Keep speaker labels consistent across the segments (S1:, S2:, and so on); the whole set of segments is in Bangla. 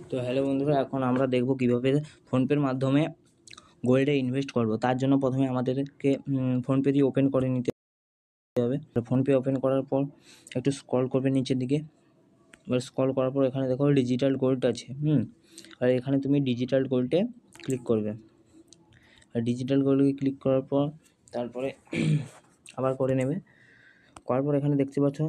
S1: তো হ্যালো বন্ধুরা, এখন আমরা দেখব কীভাবে ফোনপের মাধ্যমে গোল্ডে ইনভেস্ট করব। তার জন্য প্রথমে আমাদেরকে ফোনপে দিয়ে ওপেন করে নিতে হবে। ফোনপে ওপেন করার পর একটু স্ক্রল করবে নিচের দিকে। এবার স্ক্রল করার পর এখানে দেখো ডিজিটাল গোল্ড আছে। আর এখানে তুমি ডিজিটাল গোল্ডে ক্লিক করবে। আর ডিজিটাল গোল্ডে ক্লিক করার পর তারপরে আবার করে নেবে। করার পর এখানে দেখতে পাচ্ছ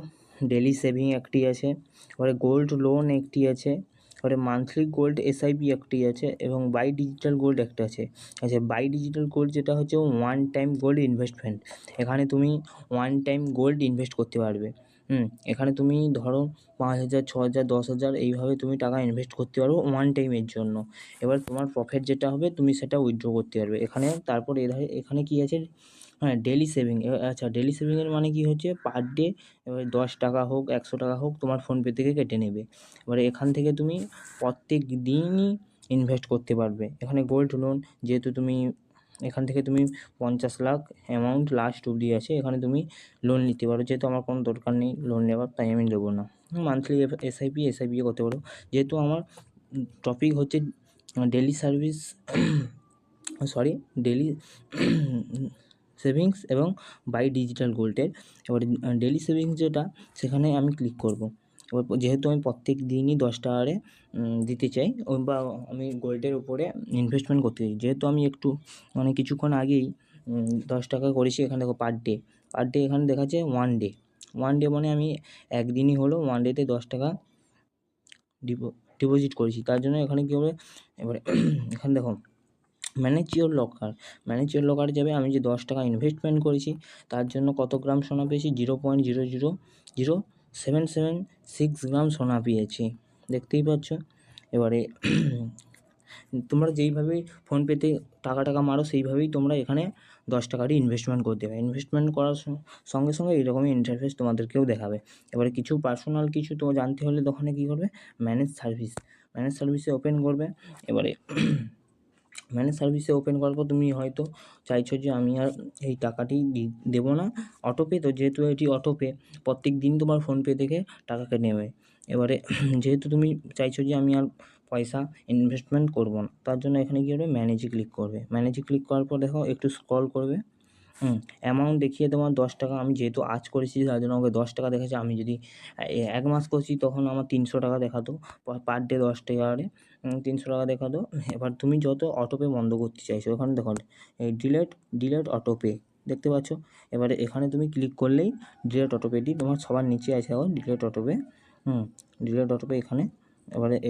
S1: ডেলি সেভিং একটি আছে, এবারে গোল্ড লোন একটি আছে, এবারে মান্থলি গোল্ড এসআইপি একটি আছে এবং বাই ডিজিটাল গোল্ড একটা আছে। আচ্ছা, বাই ডিজিটাল গোল্ড যেটা হচ্ছে ওয়ান টাইম গোল্ড ইনভেস্টমেন্ট। এখানে তুমি ওয়ান টাইম গোল্ড ইনভেস্ট করতে পারবে। এখানে তুমি ধরো 5,000, 6,000, 10,000 এইভাবে তুমি টাকা ইনভেস্ট করতে পারো ওয়ান টাইমের জন্য। এবার তোমার প্রফিট যেটা হবে তুমি সেটা উইথড্র করতে পারবে এখানে। তারপর এখানে কী আছে, হ্যাঁ ডেলি সেভিং। আচ্ছা, ডেলি সেভিংয়ের মানে কী হচ্ছে, পার ডে এবার 10 টাকা হোক 100 টাকা হোক তোমার ফোনপে থেকে কেটে নেবে। এবারে এখান থেকে তুমি প্রত্যেক দিনই ইনভেস্ট করতে পারবে। এখানে গোল্ড লোন যেহেতু তুমি এখান থেকে তুমি 50 লাখ অ্যামাউন্ট লাস্ট অবধি আছে, এখানে তুমি লোন নিতে পারো। যেহেতু আমার কোনো দরকার নেই লোন নেওয়ার, তাই আমি নেবো না। মান্থলি এসআইপি করতে পারো। যেহেতু আমার টপিক হচ্ছে ডেলি ডেলি সেভিংস এবং বাই ডিজিটাল গোল্ডের। এবারে ডেলি সেভিংস যেটা, সেখানে আমি ক্লিক করব। এবার যেহেতু আমি প্রত্যেক দিনই 10 টাকা করে দিতে চাই বা আমি গোল্ডের উপরে ইনভেস্টমেন্ট করতে চাই, যেহেতু আমি একটু কিছুক্ষণ আগেই 10 টাকা করেছি। এখানে দেখো পার ডে এখানে দেখাচ্ছে ওয়ান ডে মানে আমি একদিনই হলো ওয়ান ডেতে 10 টাকা ডিপোজিট করেছি। তার জন্য এখানে কী হবে, এবারে এখানে দেখো ম্যানেজ ইওর লকারে যাবে। আমি যে 10 টাকা ইনভেস্টমেন্ট করেছি তার জন্য কত গ্রাম সোনা পেয়েছি, 0.0000776 গ্রাম সোনা পেয়েছি, দেখতেই পাচ্ছ। এবারে তোমরা যেইভাবে ফোনপেতে টাকা মারো সেইভাবেই তোমরা এখানে 10 টাকারই ইনভেস্টমেন্ট করতে হবে। ইনভেস্টমেন্ট করার সঙ্গে সঙ্গে এইরকমই ইন্টারফেস তোমাদেরকেও দেখাবে। এবারে কিছু পার্সোনাল কিছু তোমার জানতে হলে তখন কী করবে, ম্যানেজ সার্ভিসে ওপেন করবে। এবারে ম্যানেজ সার্ভিসে ওপেন করার পর তুমি হয়তো চাইছো যে আমি আর এই টাকাটি দেবো না, অটোপে তো, যেহেতু এটি অটোপে প্রত্যেক দিন তোমার ফোনপে থেকে টাকা কেটে নেবে। এবারে যেহেতু তুমি চাইছো যে আমি আর পয়সা ইনভেস্টমেন্ট করবো না, তার জন্য এখানে কী হবে, ম্যানেজে ক্লিক করবে। ম্যানেজে ক্লিক করার পর দেখো একটু স্ক্রল করবে। অ্যামাউন্ট দেখিয়ে তোমার 10 টাকা। আমি যেহেতু আজ করেছি তার জন্য আমাকে 10 টাকা দেখাচ্ছে। আমি যদি 1 মাস করছি তখন আমার 300 টাকা দেখাতো, পার ডে 10 টাকা করে 300 টাকা দেখাতো। এবার তুমি যত অটোপে বন্ধ করতে চাইছো ওখানে দেখো এই ডিলেট অটোপে দেখতে পাচ্ছ। এবারে এখানে তুমি ক্লিক করলেই ডিলেট অটোপেটি তোমার সবার নিচে আছে, এখন ডিলেট অটোপে এখানে। এবারে